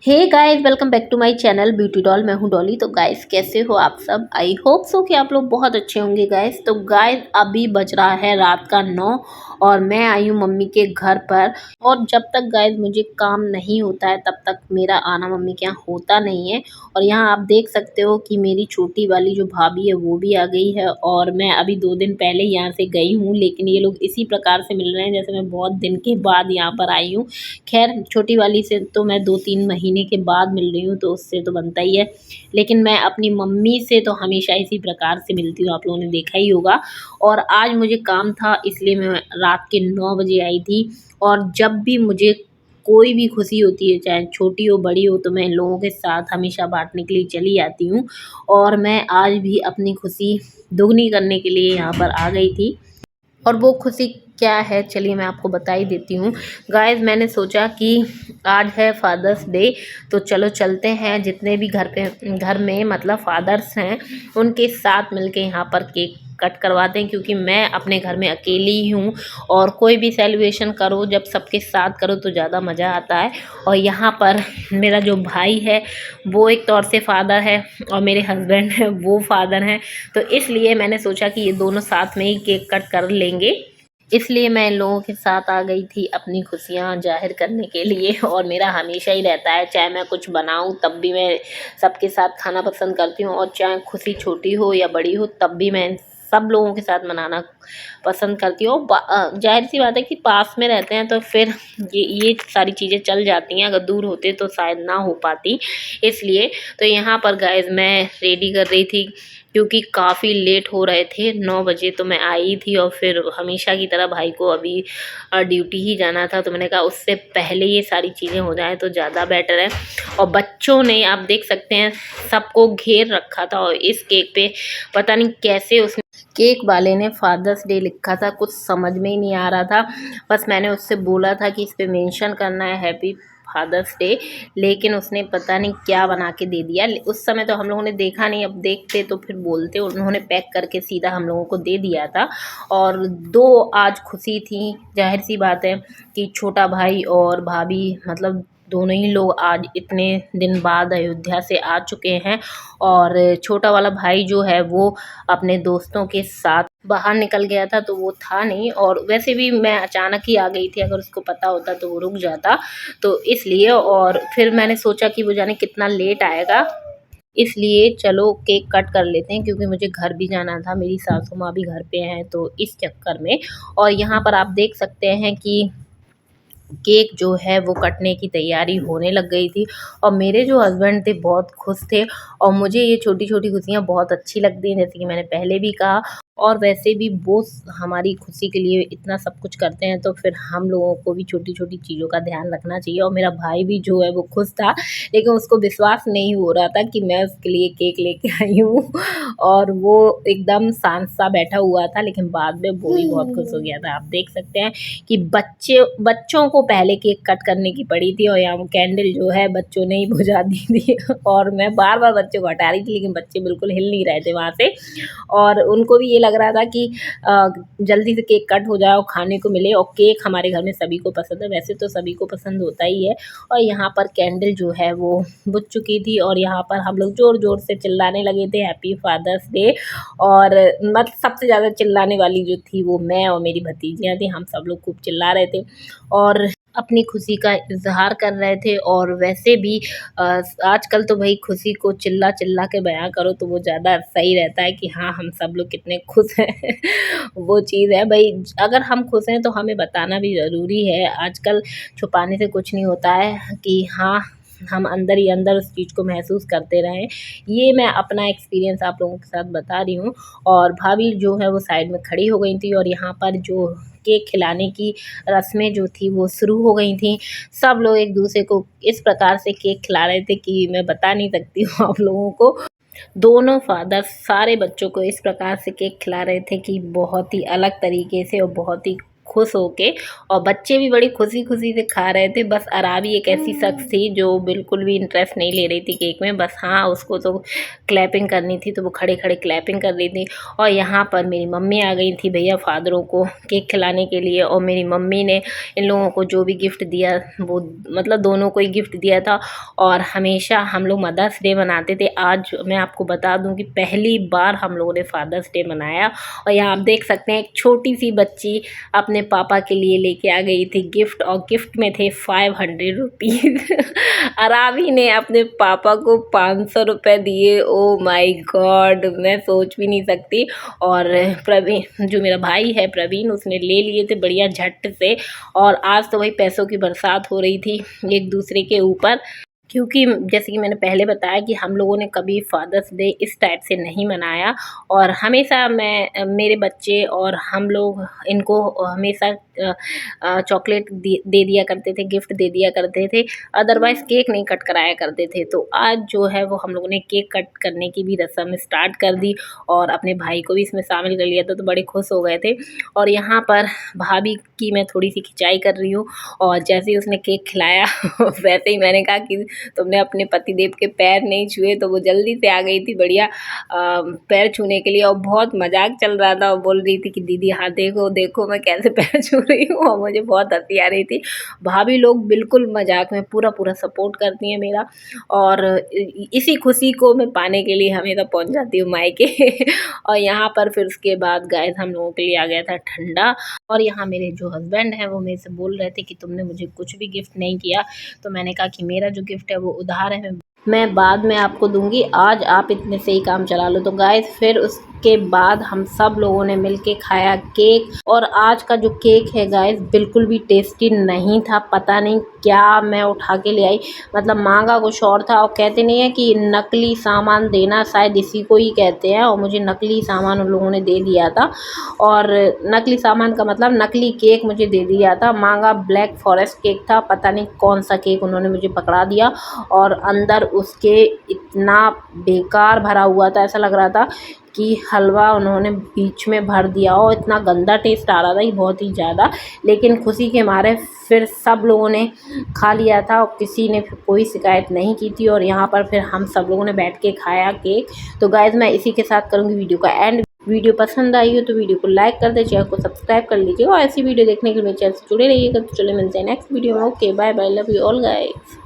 Hey guys, welcome back to my channel beauty doll. मैं हूं डॉली। तो गाइस, कैसे हो आप सब? आई होप सो कि आप लोग बहुत अच्छे होंगे गाइस। तो गाइस, अभी बज रहा है रात का 9 और मैं आई हूं मम्मी के घर पर। और जब तक गाइस मुझे काम नहीं होता है तब तक मेरा आना मम्मी के यहाँ होता नहीं है। और यहाँ आप देख सकते हो कि मेरी छोटी वाली जो भाभी है वो भी आ गई है। और मैं अभी 2 दिन पहले यहाँ से गई हूँ, लेकिन ये लोग इसी प्रकार से मिल रहे हैं जैसे मैं बहुत दिन के बाद यहाँ पर आई हूँ। खैर, छोटी वाली से तो मैं 2-3 महीने के बाद मिल रही हूँ, तो उससे तो बनता ही है। लेकिन मैं अपनी मम्मी से तो हमेशा इसी प्रकार से मिलती हूँ, आप लोगों ने देखा ही होगा। और आज मुझे काम था, इसलिए मैं रात के 9 बजे आई थी। और जब भी मुझे कोई भी खुशी होती है, चाहे छोटी हो बड़ी हो, तो मैं इन लोगों के साथ हमेशा बाँटने के लिए चली आती हूँ। और मैं आज भी अपनी खुशी दोगुनी करने के लिए यहाँ पर आ गई थी। और वो खुशी क्या है, चलिए मैं आपको बता ही देती हूँ। गाइस, मैंने सोचा कि आज है फादर्स डे, तो चलो चलते हैं, जितने भी घर में मतलब फादर्स हैं उनके साथ मिलके यहाँ पर केक कट करवाते हैं। क्योंकि मैं अपने घर में अकेली ही हूँ, और कोई भी सेलिब्रेशन करो जब सबके साथ करो तो ज़्यादा मज़ा आता है। और यहाँ पर मेरा जो भाई है वो एक तौर से फादर है, और मेरे हस्बैंड है वो फादर हैं। तो इसलिए मैंने सोचा कि ये दोनों साथ में ही केक कट कर लेंगे। इसलिए मैं इन लोगों के साथ आ गई थी अपनी खुशियाँ ज़ाहिर करने के लिए। और मेरा हमेशा ही रहता है, चाहे मैं कुछ बनाऊँ तब भी मैं सबके साथ खाना पसंद करती हूँ, और चाहे खुशी छोटी हो या बड़ी हो तब भी मैं सब लोगों के साथ मनाना पसंद करती हूँ। ज़ाहिर सी बात है कि पास में रहते हैं तो फिर ये सारी चीज़ें चल जाती हैं, अगर दूर होते तो शायद ना हो पाती। इसलिए तो यहाँ पर गाइस मैं रेडी कर रही थी, क्योंकि काफ़ी लेट हो रहे थे। 9 बजे तो मैं आई थी, और फिर हमेशा की तरह भाई को अभी ड्यूटी ही जाना था, तो मैंने कहा उससे पहले ये सारी चीज़ें हो जाएं तो ज़्यादा बेटर है। और बच्चों ने, आप देख सकते हैं, सबको घेर रखा था। और इस केक पे पता नहीं कैसे उसने, केक वाले ने फादर्स डे लिखा था, कुछ समझ में ही नहीं आ रहा था। बस मैंने उससे बोला था कि इस पे मेंशन करना है हैप्पी फादर्स डे, लेकिन उसने पता नहीं क्या बना के दे दिया। उस समय तो हम लोगों ने देखा नहीं, अब देखते तो फिर बोलते। उन्होंने पैक करके सीधा हम लोगों को दे दिया था। और 2 आज खुशी थी, जाहिर सी बात है कि छोटा भाई और भाभी, मतलब दोनों ही लोग आज इतने दिन बाद अयोध्या से आ चुके हैं। और छोटा वाला भाई जो है वो अपने दोस्तों के साथ बाहर निकल गया था, तो वो था नहीं। और वैसे भी मैं अचानक ही आ गई थी, अगर उसको पता होता तो वो रुक जाता, तो इसलिए। और फिर मैंने सोचा कि वो जाने कितना लेट आएगा, इसलिए चलो केक कट कर लेते हैं, क्योंकि मुझे घर भी जाना था, मेरी सासू माँ भी घर पे हैं, तो इस चक्कर में। और यहाँ पर आप देख सकते हैं कि केक जो है वो कटने की तैयारी होने लग गई थी। और मेरे जो हस्बैंड थे बहुत खुश थे। और मुझे ये छोटी-छोटी खुशियाँ बहुत अच्छी लगती हैं, जैसे कि मैंने पहले भी कहा। और वैसे भी वो हमारी खुशी के लिए इतना सब कुछ करते हैं, तो फिर हम लोगों को भी छोटी-छोटी चीज़ों का ध्यान रखना चाहिए। और मेरा भाई भी जो है वो खुश था, लेकिन उसको विश्वास नहीं हो रहा था कि मैं उसके लिए केक लेके आई हूँ। और वो एकदम शांत सा बैठा हुआ था, लेकिन बाद में वो भी बहुत खुश हो गया था। आप देख सकते हैं कि बच्चों को पहले केक कट करने की पड़ी थी, और यहाँ कैंडल जो है बच्चों ने ही बुझा दी थी। और मैं बार-बार बच्चों को हटा रही थी, लेकिन बच्चे बिल्कुल हिल नहीं रहे थे वहाँ से। और उनको भी ये लग रहा था कि जल्दी से केक कट हो जाए और खाने को मिले। और केक हमारे घर में सभी को पसंद है, वैसे तो सभी को पसंद होता ही है। और यहाँ पर कैंडल जो है वो बुझ चुकी थी, और यहाँ पर हम लोग ज़ोर-ज़ोर से चिल्लाने लगे थे हैप्पी फादर्स डे। और मतलब सबसे ज़्यादा चिल्लाने वाली जो थी वो मैं और मेरी भतीजियाँ थी, हम सब लोग खूब चिल्ला रहे थे और अपनी खुशी का इज़हार कर रहे थे। और वैसे भी आजकल तो भई खुशी को चिल्ला-चिल्ला के बयाँ करो तो वो ज़्यादा सही रहता है कि हाँ, हम सब लोग कितने खुश हैं। वो चीज़ है भई, अगर हम खुश हैं तो हमें बताना भी ज़रूरी है। आजकल छुपाने से कुछ नहीं होता है कि हाँ, हम अंदर ही अंदर उस चीज़ को महसूस करते रहें। ये मैं अपना एक्सपीरियंस आप लोगों के साथ बता रही हूँ। और भाभी जो है वो साइड में खड़ी हो गई थी, और यहाँ पर जो केक खिलाने की रस्में जो थी वो शुरू हो गई थी। सब लोग एक दूसरे को इस प्रकार से केक खिला रहे थे कि मैं बता नहीं सकती हूँ आप लोगों को। दोनों फादर सारे बच्चों को इस प्रकार से केक खिला रहे थे कि बहुत ही अलग तरीके से और बहुत ही खुश होके, और बच्चे भी बड़ी खुशी खुशी से खा रहे थे। बस अराबी एक ऐसी शख्स थी जो बिल्कुल भी इंटरेस्ट नहीं ले रही थी केक में, बस हाँ उसको तो क्लैपिंग करनी थी तो वो खड़े खड़े क्लैपिंग कर रही थी। और यहाँ पर मेरी मम्मी आ गई थी भैया फादरों को केक खिलाने के लिए, और मेरी मम्मी ने इन लोगों को जो भी गिफ्ट दिया वो मतलब दोनों को ही गिफ्ट दिया था। और हमेशा हम लोग मदर्स डे मनाते थे। आज मैं आपको बता दूं कि पहली बार हम लोगों ने फादर्स डे मनाया। और यहाँ आप देख सकते हैं एक छोटी सी बच्ची अपने पापा के लिए लेके आ गई थी गिफ्ट, और गिफ्ट में थे 500 रुपीज़। अरावी ने अपने पापा को 500 रुपये दिए। ओ माय गॉड, मैं सोच भी नहीं सकती। और प्रवीण जो मेरा भाई है प्रवीण, उसने ले लिए थे बढ़िया झट से। और आज तो वही पैसों की बरसात हो रही थी एक दूसरे के ऊपर, क्योंकि जैसे कि मैंने पहले बताया कि हम लोगों ने कभी फादर्स डे इस टाइप से नहीं मनाया। और हमेशा मेरे बच्चे और हम लोग इनको हमेशा चॉकलेट दे दिया करते थे, गिफ्ट दे दिया करते थे, अदरवाइज़ केक नहीं कट कराया करते थे। तो आज जो है वो हम लोगों ने केक कट करने की भी रस्म स्टार्ट कर दी, और अपने भाई को भी इसमें शामिल कर लिया था, तो बड़े खुश हो गए थे। और यहाँ पर भाभी की मैं थोड़ी सी खिंचाई कर रही हूँ, और जैसे ही उसने केक खिलाया वैसे ही मैंने कहा कि तुमने अपने पतिदेव के पैर नहीं छुए, तो वो जल्दी से आ गई थी बढ़िया पैर छूने के लिए। और बहुत मजाक चल रहा था, और बोल रही थी कि दीदी हाँ देखो देखो मैं कैसे पैर छू रही हूँ, और मुझे बहुत हंसी आ रही थी। भाभी लोग बिल्कुल मजाक में पूरा पूरा सपोर्ट करती हैं मेरा, और इसी खुशी को मैं पाने के लिए हमेशा पहुँच जाती हूँ मायके। और यहाँ पर फिर उसके बाद गाइस हम लोगों के लिए आ गया था ठंडा। और यहाँ मेरे जो हस्बैंड हैं वो मेरे से बोल रहे थे कि तुमने मुझे कुछ भी गिफ्ट नहीं किया। तो मैंने कहा कि मेरा जो गिफ्ट है वो उधार है, मैं बाद में आपको दूंगी, आज आप इतने से ही काम चला लो। तो गाइस फिर उसके बाद हम सब लोगों ने मिलके खाया केक। और आज का जो केक है गाइस बिल्कुल भी टेस्टी नहीं था, पता नहीं क्या मैं उठा के ले आई, मतलब मांगा कुछ और था। और कहते नहीं है कि नकली सामान देना, शायद इसी को ही कहते हैं। और मुझे नकली सामान उन लोगों ने दे दिया था, और नकली सामान का मतलब नकली केक मुझे दे दिया था। मांगा ब्लैक फॉरेस्ट केक था, पता नहीं कौन सा केक उन्होंने मुझे पकड़ा दिया। और अंदर उसके इतना बेकार भरा हुआ था, ऐसा लग रहा था कि हलवा उन्होंने बीच में भर दिया हो, इतना गंदा टेस्ट आ रहा था, ये बहुत ही ज़्यादा। लेकिन खुशी के मारे फिर सब लोगों ने खा लिया था, और किसी ने कोई शिकायत नहीं की थी। और यहाँ पर फिर हम सब लोगों ने बैठ के खाया केक। तो गाइज़ मैं इसी के साथ करूँगी वीडियो का एंड। वीडियो पसंद आई हो तो वीडियो को लाइक कर दे, चैनल को सब्सक्राइब कर लीजिए, और ऐसी वीडियो देखने के लिए मेरे चैनल से जुड़े रहिएगा। तो चलिए मिलते हैं नेक्स्ट वीडियो में। Okay bye bye, love you all guys.